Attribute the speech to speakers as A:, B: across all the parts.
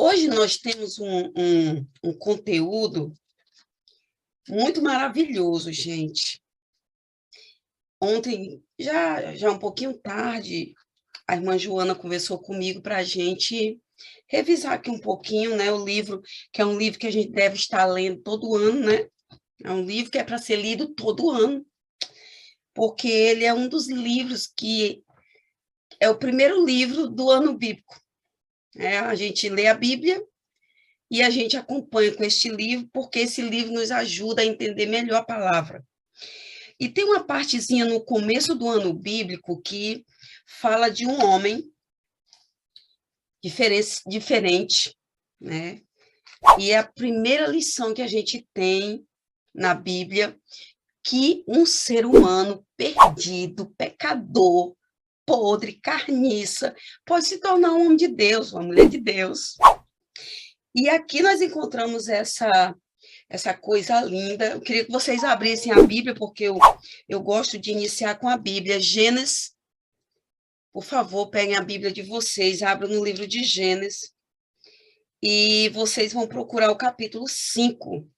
A: Hoje nós temos um conteúdo muito maravilhoso, gente. Ontem, já um pouquinho tarde, a irmã Joana conversou comigo para a gente revisar aqui um pouquinho, né, o livro, que é um livro que a gente deve estar lendo todo ano, né? É um livro que é para ser lido todo ano, porque ele é um dos livros que é o primeiro livro do ano bíblico. A gente lê a Bíblia e a gente acompanha com este livro, porque esse livro nos ajuda a entender melhor a palavra. E tem uma partezinha no começo do ano bíblico que fala de um homem diferente, né? E é a primeira lição que a gente tem na Bíblia, que um ser humano perdido, pecador, podre, carniça, pode se tornar um homem de Deus, uma mulher de Deus. E aqui nós encontramos essa coisa linda. Eu queria que vocês abrissem a Bíblia, porque eu gosto de iniciar com a Bíblia. Gênesis, por favor, peguem a Bíblia de vocês, abram no livro de Gênesis, e vocês vão procurar o capítulo 5.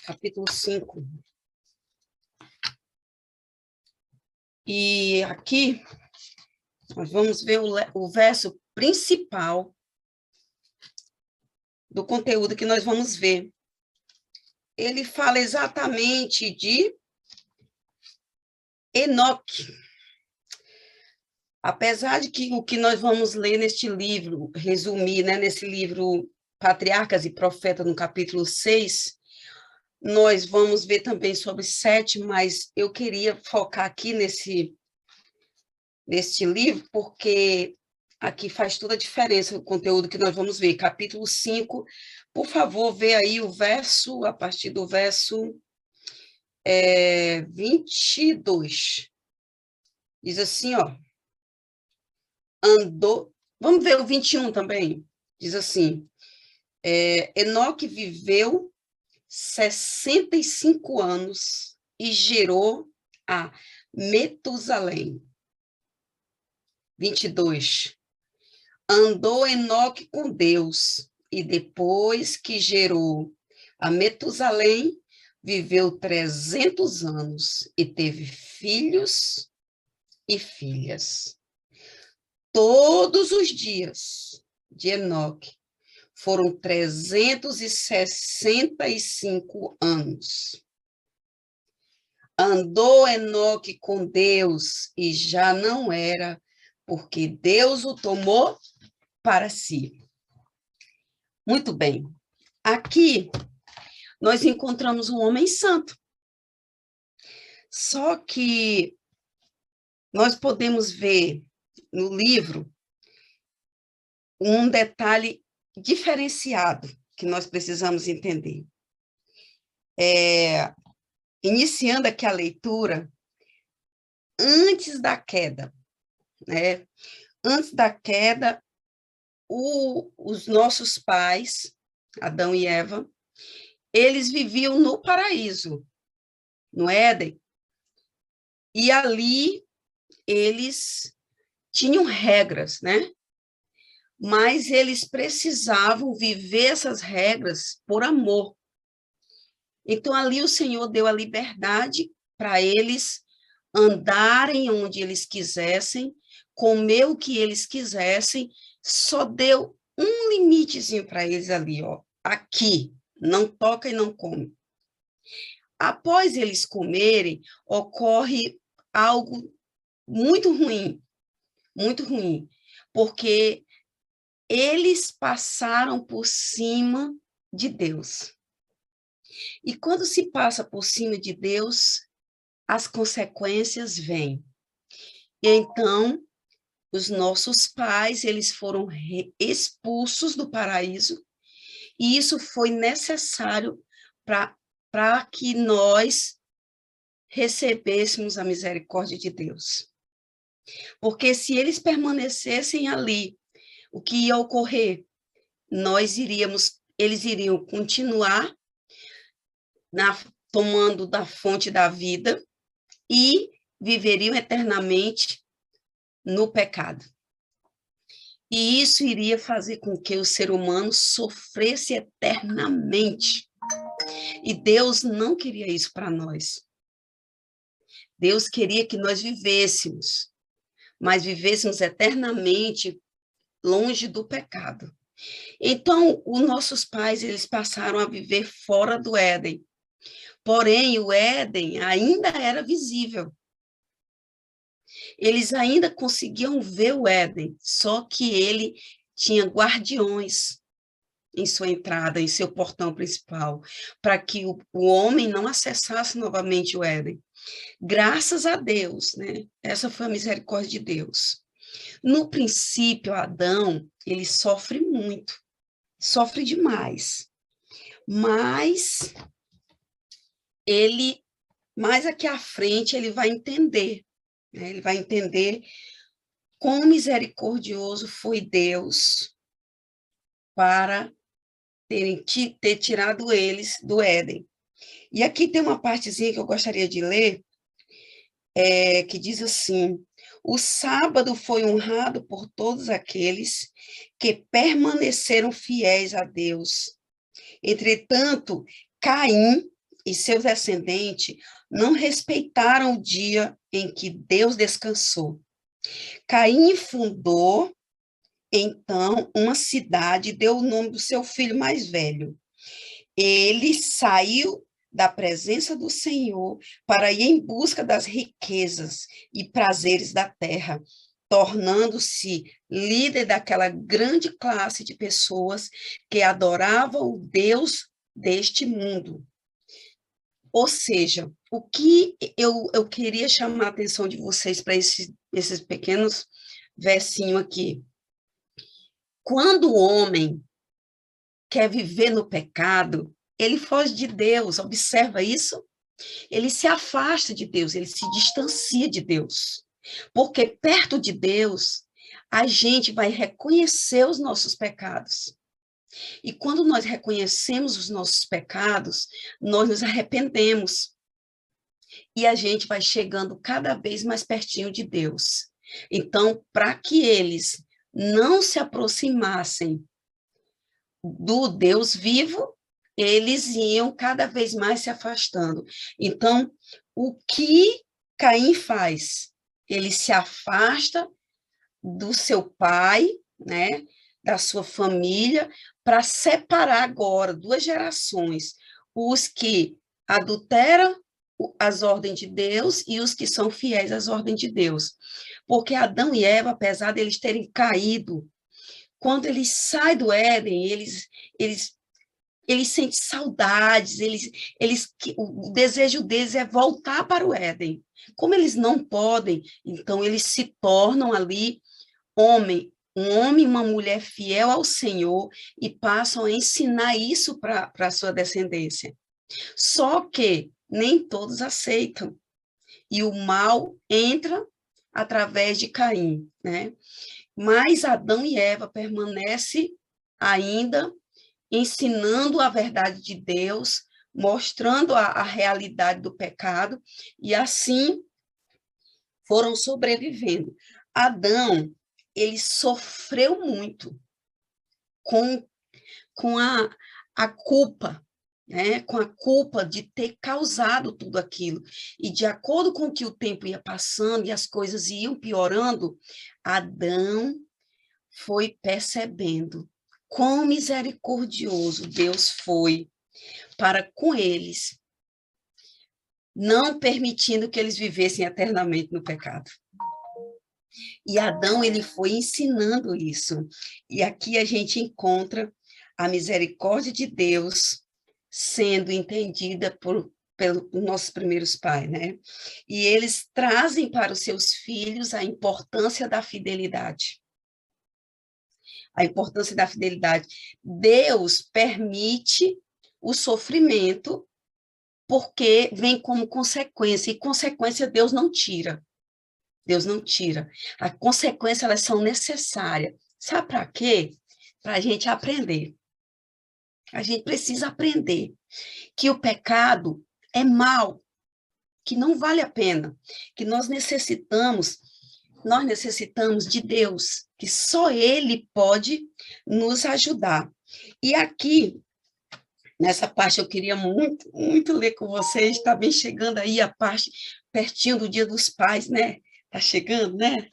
A: Capítulo 5. E aqui, nós vamos ver o verso principal do conteúdo que nós vamos ver. Ele fala exatamente de Enoque. Apesar de que o que nós vamos ler neste livro, resumir, né, nesse livro Patriarcas e Profetas, no capítulo 6, nós vamos ver também sobre Sete, mas eu queria focar aqui neste livro, porque aqui faz toda a diferença o conteúdo que nós vamos ver. Capítulo 5, por favor, vê aí o verso, a partir do verso 22. Diz assim, ó, andou... Vamos ver o 21 também. Diz assim, Enoque viveu 65 anos e gerou a Metusalém. 22. Andou Enoque com Deus, e depois que gerou a Metusalém, viveu 300 anos e teve filhos e filhas. Todos os dias de Enoque foram 365 anos. Andou Enoque com Deus e já não era, porque Deus o tomou para si. Muito bem. Aqui nós encontramos um homem santo. Só que nós podemos ver no livro um detalhe diferenciado que nós precisamos entender. Iniciando aqui a leitura, antes da queda, né? Antes da queda, os nossos pais, Adão e Eva, eles viviam no paraíso, no Éden, e ali eles tinham regras, né? Mas eles precisavam viver essas regras por amor. Então, ali o Senhor deu a liberdade para eles andarem onde eles quisessem, comer o que eles quisessem, só deu um limitezinho para eles ali, ó, aqui, não toca e não come. Após eles comerem, ocorre algo muito ruim, porque eles passaram por cima de Deus. E quando se passa por cima de Deus, as consequências vêm. E então, os nossos pais, eles foram expulsos do paraíso, e isso foi necessário para que nós recebêssemos a misericórdia de Deus. Porque se eles permanecessem ali, o que ia ocorrer? Eles iriam continuar tomando da fonte da vida e viveriam eternamente no pecado. E isso iria fazer com que o ser humano sofresse eternamente. E Deus não queria isso para nós. Deus queria que nós vivêssemos, mas vivêssemos eternamente longe do pecado. Então, os nossos pais, eles passaram a viver fora do Éden. Porém, o Éden ainda era visível. Eles ainda conseguiam ver o Éden, só que ele tinha guardiões em sua entrada, em seu portão principal, para que o homem não acessasse novamente o Éden. Graças a Deus, né? Essa foi a misericórdia de Deus. No princípio, Adão, ele sofre muito, sofre demais, mas ele, mais aqui à frente, ele vai entender, né? Ele vai entender quão misericordioso foi Deus para ter tirado eles do Éden. E aqui tem uma partezinha que eu gostaria de ler, que diz assim: o sábado foi honrado por todos aqueles que permaneceram fiéis a Deus. Entretanto, Caim e seus descendentes não respeitaram o dia em que Deus descansou. Caim fundou, então, uma cidade e deu o nome do seu filho mais velho. Ele saiu da presença do Senhor para ir em busca das riquezas e prazeres da terra, tornando-se líder daquela grande classe de pessoas que adoravam o Deus deste mundo. Ou seja, o que eu queria chamar a atenção de vocês para esses pequenos versinhos aqui. Quando o homem quer viver no pecado, ele foge de Deus, observa isso? Ele se afasta de Deus, ele se distancia de Deus. Porque perto de Deus, a gente vai reconhecer os nossos pecados. E quando nós reconhecemos os nossos pecados, nós nos arrependemos. E a gente vai chegando cada vez mais pertinho de Deus. Então, para que eles não se aproximassem do Deus vivo, eles iam cada vez mais se afastando. Então, o que Caim faz? Ele se afasta do seu pai, né, da sua família, para separar agora duas gerações, os que adulteram as ordens de Deus e os que são fiéis às ordens de Deus. Porque Adão e Eva, apesar de eles terem caído, quando eles saem do Éden, eles sentem saudades, o desejo deles é voltar para o Éden. Como eles não podem, então eles se tornam ali um homem e uma mulher fiel ao Senhor e passam a ensinar isso para a sua descendência. Só que nem todos aceitam. E o mal entra através de Caim, né? Mas Adão e Eva permanecem ainda ensinando a verdade de Deus, mostrando a realidade do pecado, e assim foram sobrevivendo. Adão, ele sofreu muito com, com a culpa, né? Com a culpa de ter causado tudo aquilo. E de acordo com que o tempo ia passando e as coisas iam piorando, Adão foi percebendo quão misericordioso Deus foi para com eles, não permitindo que eles vivessem eternamente no pecado. E Adão, ele foi ensinando isso. E aqui a gente encontra a misericórdia de Deus sendo entendida pelos nossos primeiros pais, né? E eles trazem para os seus filhos a importância da fidelidade. A importância da fidelidade. Deus permite o sofrimento porque vem como consequência, e consequência Deus não tira. Deus não tira. A consequência, elas são necessárias. Sabe para quê? Para a gente aprender. A gente precisa aprender que o pecado é mal, que não vale a pena, que nós necessitamos nós necessitamos de Deus, que só Ele pode nos ajudar. E aqui, nessa parte, eu queria muito, muito ler com vocês, está bem chegando aí a parte, pertinho do Dia dos Pais, né? Está chegando, né?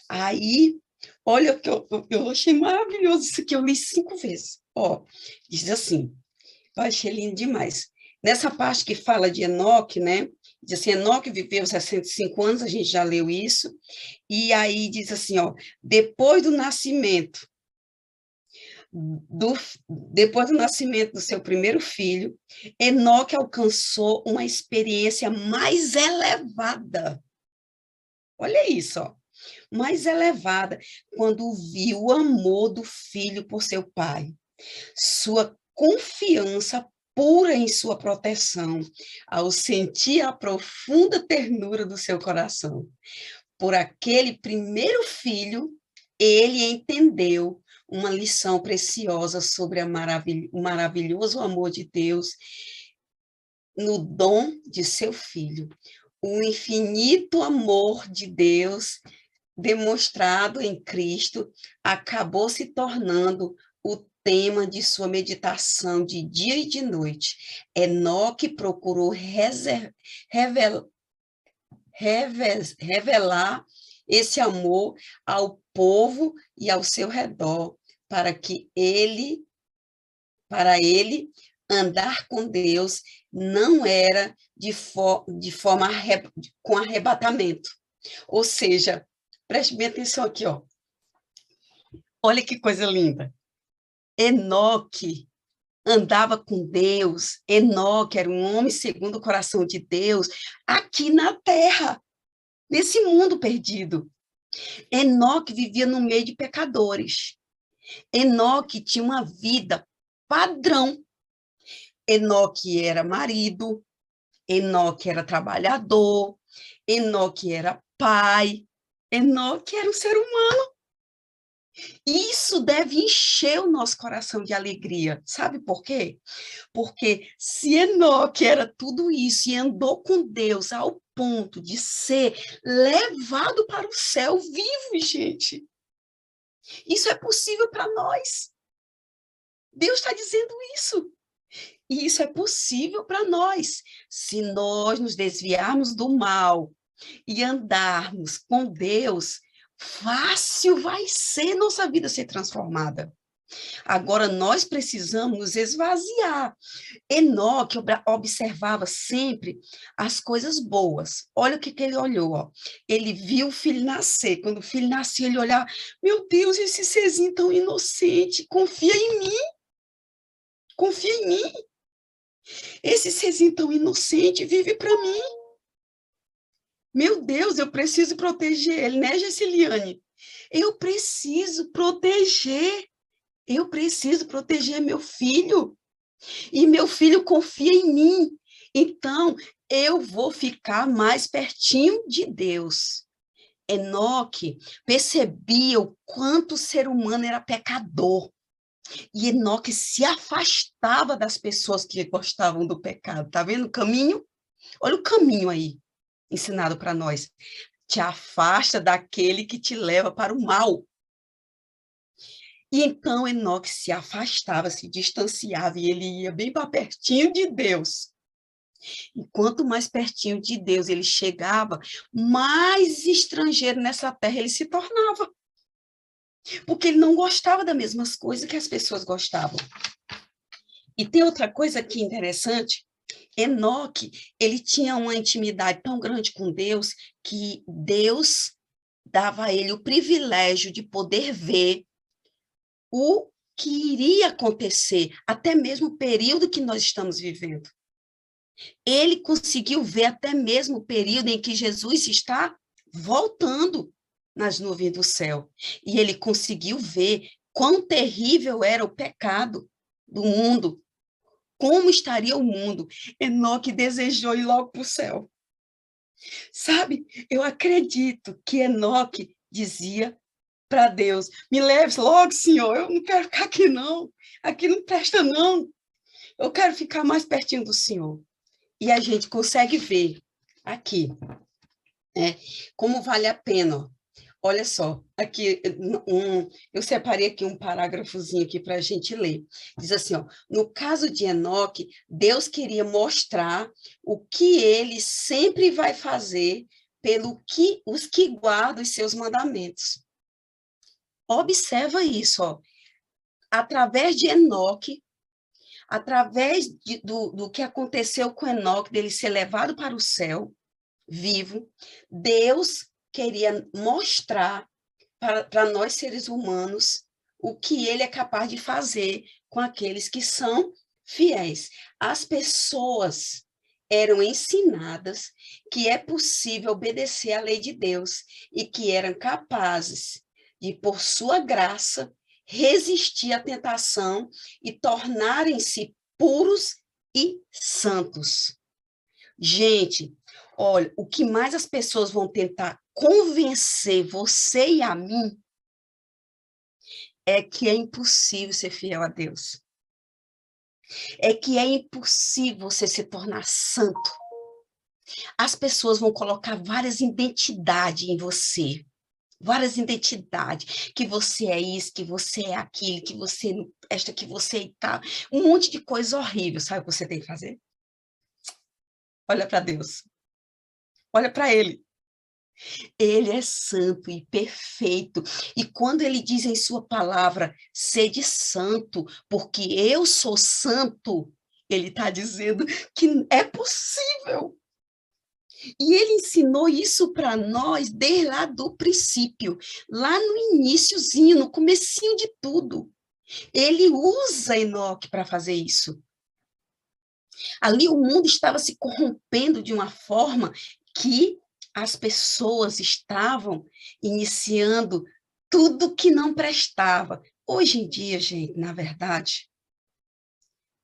A: Aí, olha o que eu achei maravilhoso, isso que eu li 5 vezes. Ó, diz assim, eu achei lindo demais. Nessa parte que fala de Enoque, né? Diz assim, Enoque viveu 65 anos, a gente já leu isso, e aí diz assim, ó, depois do nascimento, do, depois do nascimento do seu primeiro filho, Enoque alcançou uma experiência mais elevada. Olha isso, ó, mais elevada, quando viu o amor do filho por seu pai, sua confiança pura em sua proteção, ao sentir a profunda ternura do seu coração. Por aquele primeiro filho, ele entendeu uma lição preciosa sobre o maravilhoso amor de Deus no dom de seu filho. O infinito amor de Deus demonstrado em Cristo acabou se tornando o tema de sua meditação de dia e de noite. Enoque procurou revelar esse amor ao povo e ao seu redor, para ele, andar com Deus não era de forma com arrebatamento. Ou seja, preste bem atenção aqui, ó. Olha que coisa linda. Enoque andava com Deus. Enoque era um homem segundo o coração de Deus, aqui na terra, nesse mundo perdido. Enoque vivia no meio de pecadores. Enoque tinha uma vida padrão. Enoque era marido, Enoque era trabalhador, Enoque era pai, Enoque era um ser humano. Isso deve encher o nosso coração de alegria. Sabe por quê? Porque se Enoque era tudo isso e andou com Deus ao ponto de ser levado para o céu vivo, gente, isso é possível para nós. Deus está dizendo isso. E isso é possível para nós, se nós nos desviarmos do mal e andarmos com Deus, fácil vai ser nossa vida ser transformada. Agora, nós precisamos nos esvaziar. Enoque observava sempre as coisas boas. Olha o que ele olhou, ó. Ele viu o filho nascer. Quando o filho nascia, ele olhava, meu Deus, esse serzinho tão inocente, confia em mim, confia em mim. Esse serzinho tão inocente vive para mim. Meu Deus, eu preciso proteger ele, né, Gessiliane? Eu preciso proteger. Eu preciso proteger meu filho. E meu filho confia em mim. Então, eu vou ficar mais pertinho de Deus. Enoque percebia o quanto o ser humano era pecador. E Enoque se afastava das pessoas que gostavam do pecado. Tá vendo o caminho? Olha o caminho aí, ensinado para nós. Te afasta daquele que te leva para o mal. E então Enoque se afastava, se distanciava, e ele ia bem para pertinho de Deus. E quanto mais pertinho de Deus ele chegava, mais estrangeiro nessa terra ele se tornava. Porque ele não gostava das mesmas coisas que as pessoas gostavam. E tem outra coisa aqui interessante, Enoque, ele tinha uma intimidade tão grande com Deus, que Deus dava a ele o privilégio de poder ver o que iria acontecer, até mesmo o período que nós estamos vivendo. Ele conseguiu ver até mesmo o período em que Jesus está voltando nas nuvens do céu. E ele conseguiu ver quão terrível era o pecado do mundo, como estaria o mundo. Enoque desejou ir logo para o céu. Sabe, eu acredito que Enoque dizia para Deus, me leve logo, Senhor, eu não quero ficar aqui não presta não, eu quero ficar mais pertinho do Senhor. E a gente consegue ver aqui, né, como vale a pena. Ó. Olha só, aqui eu separei aqui um parágrafozinho aqui para a gente ler. Diz assim, ó, no caso de Enoque, Deus queria mostrar o que ele sempre vai fazer pelo que os que guardam os seus mandamentos. Observa isso, ó. Através de Enoque, através do que aconteceu com Enoque, dele ser levado para o céu, vivo, Deus queria mostrar para nós seres humanos o que ele é capaz de fazer com aqueles que são fiéis. As pessoas eram ensinadas que é possível obedecer à lei de Deus e que eram capazes de, por sua graça, resistir à tentação e tornarem-se puros e santos. Gente, olha, o que mais as pessoas vão tentar convencer você e a mim é que é impossível ser fiel a Deus. É que é impossível você se tornar santo. As pessoas vão colocar várias identidades em você. Várias identidades, que você é isso, que você é aquilo, que você não presta, que você é tal. Um monte de coisa horrível, sabe o que você tem que fazer? Olha para Deus. Olha para Ele. Ele é santo e perfeito. E quando ele diz em sua palavra, sede santo, porque eu sou santo, ele está dizendo que é possível. E ele ensinou isso para nós desde lá do princípio, lá no iniciozinho, no comecinho de tudo. Ele usa Enoque para fazer isso. Ali o mundo estava se corrompendo de uma forma que as pessoas estavam iniciando tudo que não prestava. Hoje em dia, gente, na verdade,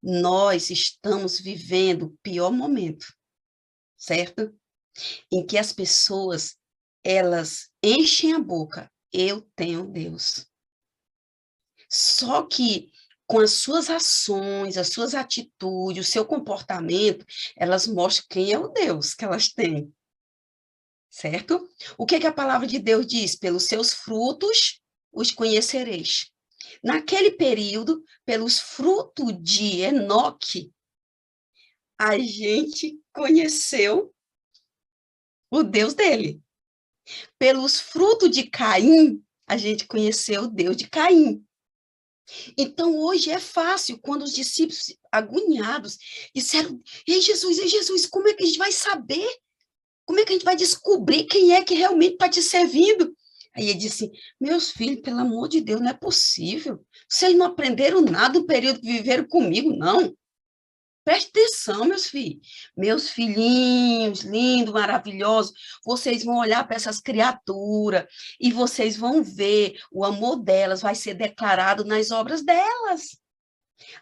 A: nós estamos vivendo o pior momento, certo? Em que as pessoas, elas enchem a boca, eu tenho Deus. Só que com as suas ações, as suas atitudes, o seu comportamento, elas mostram quem é o Deus que elas têm, certo? O que a palavra de Deus diz? Pelos seus frutos os conhecereis. Naquele período, pelos frutos de Enoque, a gente conheceu o Deus dele. Pelos frutos de Caim, a gente conheceu o Deus de Caim. Então, hoje é fácil, quando os discípulos, agoniados, disseram: Ei, Jesus, como é que a gente vai saber? Como é que a gente vai descobrir quem é que realmente está te servindo? Aí ele disse: Meus filhos, pelo amor de Deus, não é possível. Vocês não aprenderam nada no período que viveram comigo, não. Preste atenção, meus filhos. Meus filhinhos, lindos, maravilhosos, vocês vão olhar para essas criaturas e vocês vão ver o amor delas vai ser declarado nas obras delas.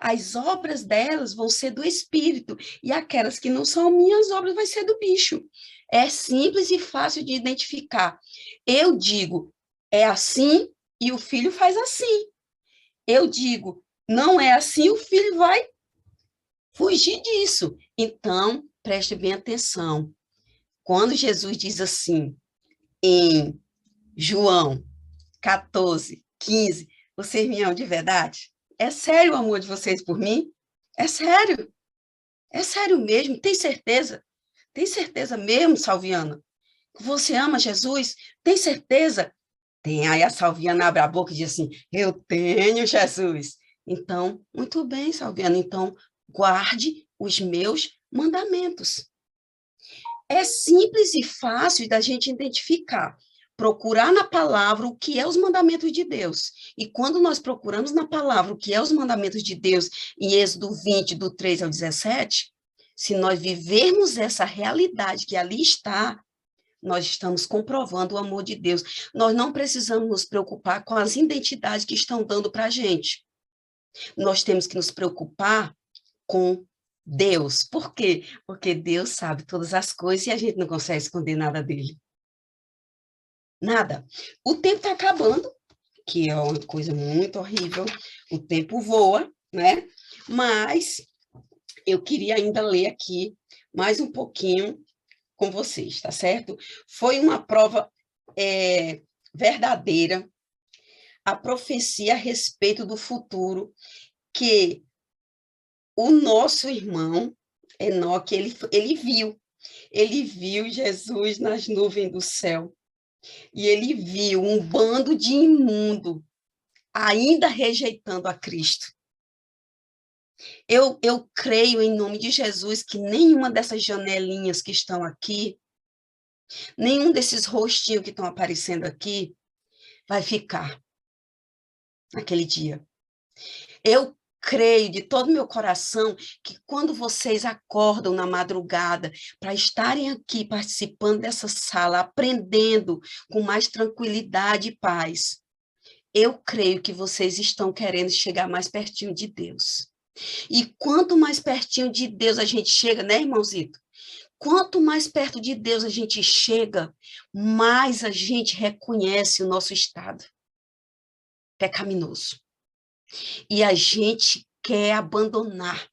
A: As obras delas vão ser do Espírito e aquelas que não são minhas obras vai ser do bicho. É simples e fácil de identificar. Eu digo, é assim e o filho faz assim. Eu digo, não é assim, o filho vai fugir disso. Então, preste bem atenção. Quando Jesus diz assim, em João 14, 15, vocês me amam de verdade? É sério o amor de vocês por mim? É sério. É sério mesmo. Tem certeza? Tem certeza mesmo, Salviana? Que você ama Jesus? Tem certeza? Tem. Aí a Salviana abre a boca e diz assim, eu tenho Jesus. Então, muito bem, Salviana. Então, guarde os meus mandamentos. É simples e fácil da gente identificar. Procurar na palavra o que é os mandamentos de Deus. E quando nós procuramos na palavra o que é os mandamentos de Deus, em Êxodo 20, do 3 ao 17, se nós vivermos essa realidade que ali está, nós estamos comprovando o amor de Deus. Nós não precisamos nos preocupar com as identidades que estão dando para a gente. Nós temos que nos preocupar com Deus. Por quê? Porque Deus sabe todas as coisas e a gente não consegue esconder nada dele. Nada. O tempo está acabando, que é uma coisa muito horrível. O tempo voa, né? Mas eu queria ainda ler aqui mais um pouquinho com vocês, tá certo? Foi uma prova verdadeira, a profecia a respeito do futuro que o nosso irmão Enoque, ele viu Jesus nas nuvens do céu, e ele viu um bando de imundo ainda rejeitando a Cristo. Eu creio em nome de Jesus que nenhuma dessas janelinhas que estão aqui, nenhum desses rostinhos que estão aparecendo aqui, vai ficar naquele dia. Eu creio de todo o meu coração que quando vocês acordam na madrugada para estarem aqui participando dessa sala, aprendendo com mais tranquilidade e paz, eu creio que vocês estão querendo chegar mais pertinho de Deus. E quanto mais pertinho de Deus a gente chega, né, irmãozito? Quanto mais perto de Deus a gente chega, mais a gente reconhece o nosso estado pecaminoso. E a gente quer abandonar.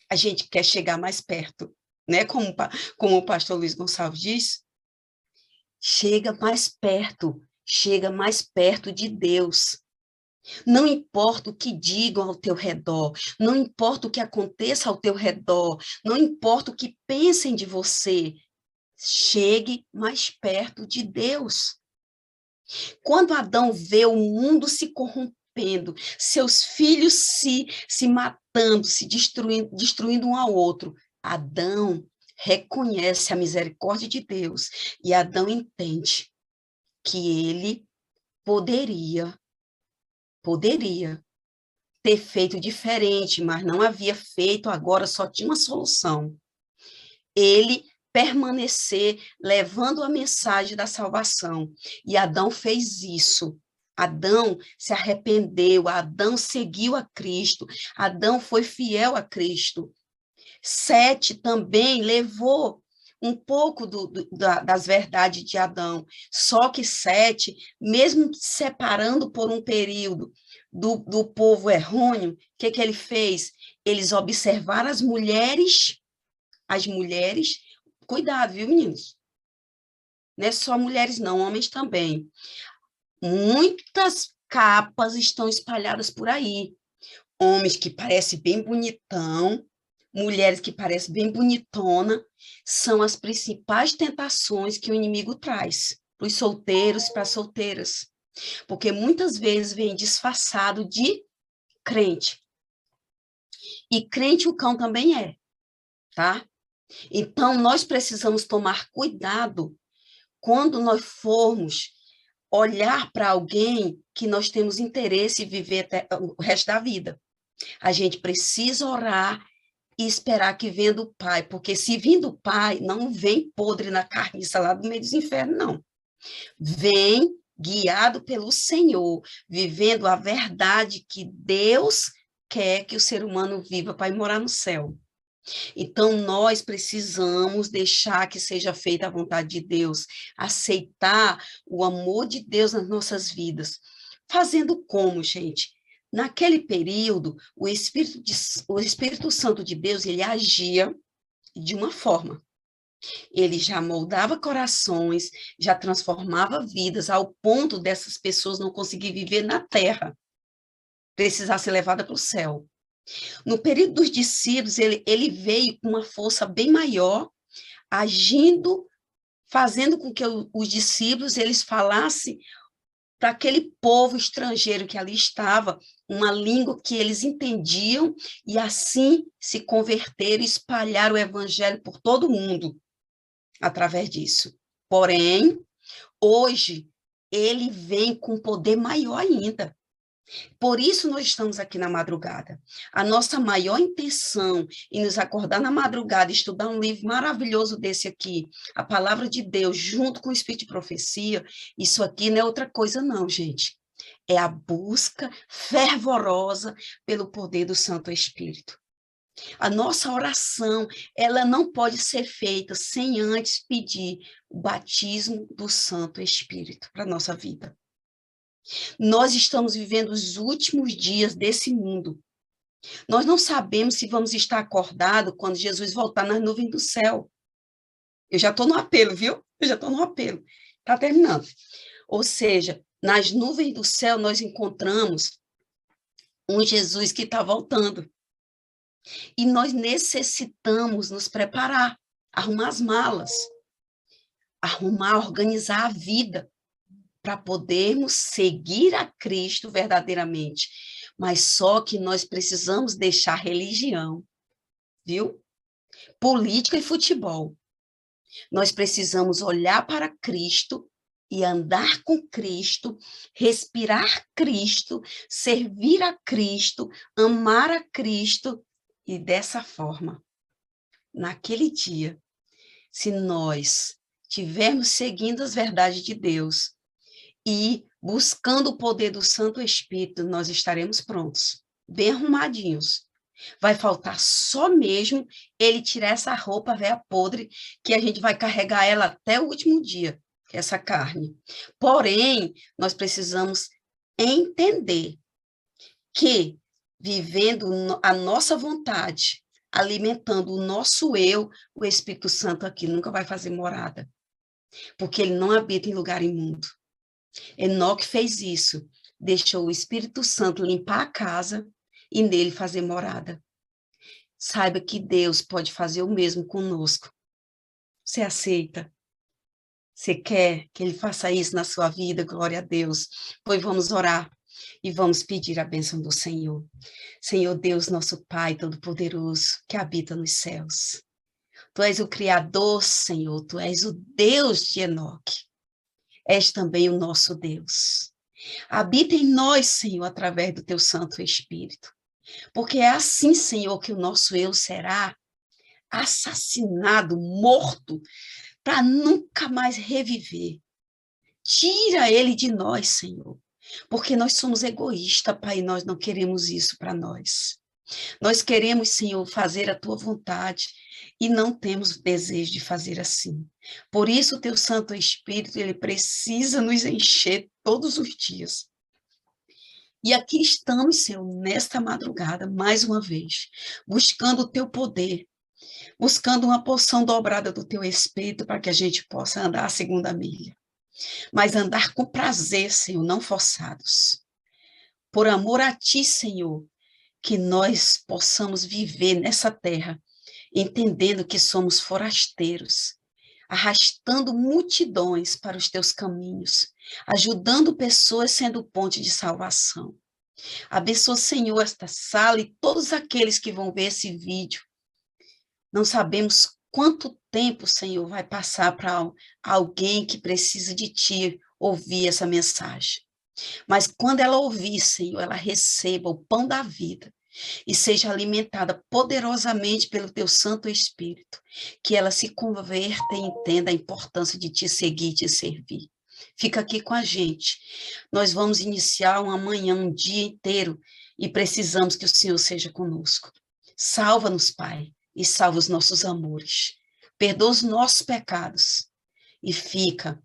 A: A gente quer chegar mais perto, né? Como o pastor Luiz Gonçalves diz, chega mais perto de Deus. Não importa o que digam ao teu redor, não importa o que aconteça ao teu redor, não importa o que pensem de você, chegue mais perto de Deus. Quando Adão vê o mundo se corrompendo, seus filhos se matando, se destruindo um ao outro, Adão reconhece a misericórdia de Deus e Adão entende que ele poderia ter feito diferente, mas não havia feito, agora só tinha uma solução. Ele permanecer levando a mensagem da salvação. E Adão fez isso. Adão se arrependeu, Adão seguiu a Cristo, Adão foi fiel a Cristo. Sete também levou um pouco das verdades de Adão, só que Sete, mesmo separando por um período do povo errôneo, o que ele fez? Eles observaram as mulheres, cuidado, viu, meninos? Não é só mulheres, não, homens também. Muitas capas estão espalhadas por aí. Homens que parecem bem bonitão, mulheres que parecem bem bonitona, são as principais tentações que o inimigo traz para os solteiros e para as solteiras. Porque muitas vezes vem disfarçado de crente. E crente o cão também é, tá? Então, nós precisamos tomar cuidado quando nós formos olhar para alguém que nós temos interesse em viver até o resto da vida. A gente precisa orar e esperar que venha do Pai, porque se vir do Pai, não vem podre na carniça lá do meio dos infernos, não. Vem guiado pelo Senhor, vivendo a verdade que Deus quer que o ser humano viva para ir morar no céu. Então, nós precisamos deixar que seja feita a vontade de Deus, aceitar o amor de Deus nas nossas vidas. Fazendo como, gente? Naquele período, o Espírito Santo de Deus, ele agia de uma forma. Ele já moldava corações, já transformava vidas, ao ponto dessas pessoas não conseguir viver na terra, precisar ser levada para o céu. No período dos discípulos, ele veio com uma força bem maior, agindo, fazendo com que os discípulos eles falassem para aquele povo estrangeiro que ali estava, uma língua que eles entendiam, e assim se converteram e espalharam o evangelho por todo o mundo, através disso. Porém, hoje, ele vem com poder maior ainda. Por isso nós estamos aqui na madrugada. A nossa maior intenção em nos acordar na madrugada, estudar um livro maravilhoso desse aqui, a palavra de Deus, junto com o Espírito de Profecia, isso aqui não é outra coisa não, gente. É a busca fervorosa pelo poder do Santo Espírito. A nossa oração, ela não pode ser feita sem antes pedir o batismo do Santo Espírito para a nossa vida. Nós estamos vivendo os últimos dias desse mundo. Nós não sabemos se vamos estar acordados quando Jesus voltar nas nuvens do céu. Eu já estou no apelo, viu? Eu já estou no apelo. Está terminando. Ou seja, nas nuvens do céu nós encontramos um Jesus que está voltando. E nós necessitamos nos preparar, arrumar as malas, arrumar, organizar a vida, para podermos seguir a Cristo verdadeiramente. Mas só que nós precisamos deixar religião, viu? Política e futebol. Nós precisamos olhar para Cristo e andar com Cristo, respirar Cristo, servir a Cristo, amar a Cristo, e dessa forma, naquele dia, se nós estivermos seguindo as verdades de Deus e buscando o poder do Santo Espírito, nós estaremos prontos, bem arrumadinhos. Vai faltar só mesmo ele tirar essa roupa velha podre, que a gente vai carregar ela até o último dia, essa carne. Porém, nós precisamos entender que, vivendo a nossa vontade, alimentando o nosso eu, o Espírito Santo aqui nunca vai fazer morada, porque ele não habita em lugar imundo. Enoque fez isso, deixou o Espírito Santo limpar a casa e nele fazer morada. Saiba que Deus pode fazer o mesmo conosco. Você aceita? Você quer que ele faça isso na sua vida? Glória a Deus. Pois vamos orar e vamos pedir a bênção do Senhor. Senhor Deus, nosso Pai Todo-Poderoso, que habita nos céus. Tu és o Criador, Senhor, tu és o Deus de Enoque. És também o nosso Deus. Habita em nós, Senhor, através do teu Santo Espírito. Porque é assim, Senhor, que o nosso eu será assassinado, morto, para nunca mais reviver. Tira ele de nós, Senhor, porque nós somos egoístas, Pai, e nós não queremos isso para nós. Nós queremos, Senhor, fazer a tua vontade e não temos desejo de fazer assim. Por isso, o teu Santo Espírito, ele precisa nos encher todos os dias. E aqui estamos, Senhor, nesta madrugada, mais uma vez, buscando o teu poder, buscando uma porção dobrada do teu Espírito para que a gente possa andar a segunda milha. Mas andar com prazer, Senhor, não forçados. Por amor a ti, Senhor, que nós possamos viver nessa terra, entendendo que somos forasteiros, arrastando multidões para os teus caminhos, ajudando pessoas sendo ponte de salvação. Abençoa, Senhor, esta sala e todos aqueles que vão ver esse vídeo. Não sabemos quanto tempo, Senhor, vai passar para alguém que precisa de ti ouvir essa mensagem. Mas quando ela ouvir, Senhor, ela receba o pão da vida e seja alimentada poderosamente pelo teu Santo Espírito, que ela se converta e entenda a importância de te seguir e te servir. Fica aqui com a gente. Nós vamos iniciar uma manhã, um dia inteiro, e precisamos que o Senhor seja conosco. Salva-nos, Pai, e salva os nossos amores. Perdoa os nossos pecados e fica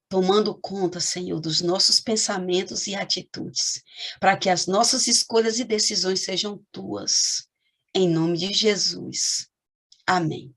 A: tomando conta, Senhor, dos nossos pensamentos e atitudes, para que as nossas escolhas e decisões sejam tuas. Em nome de Jesus. Amém.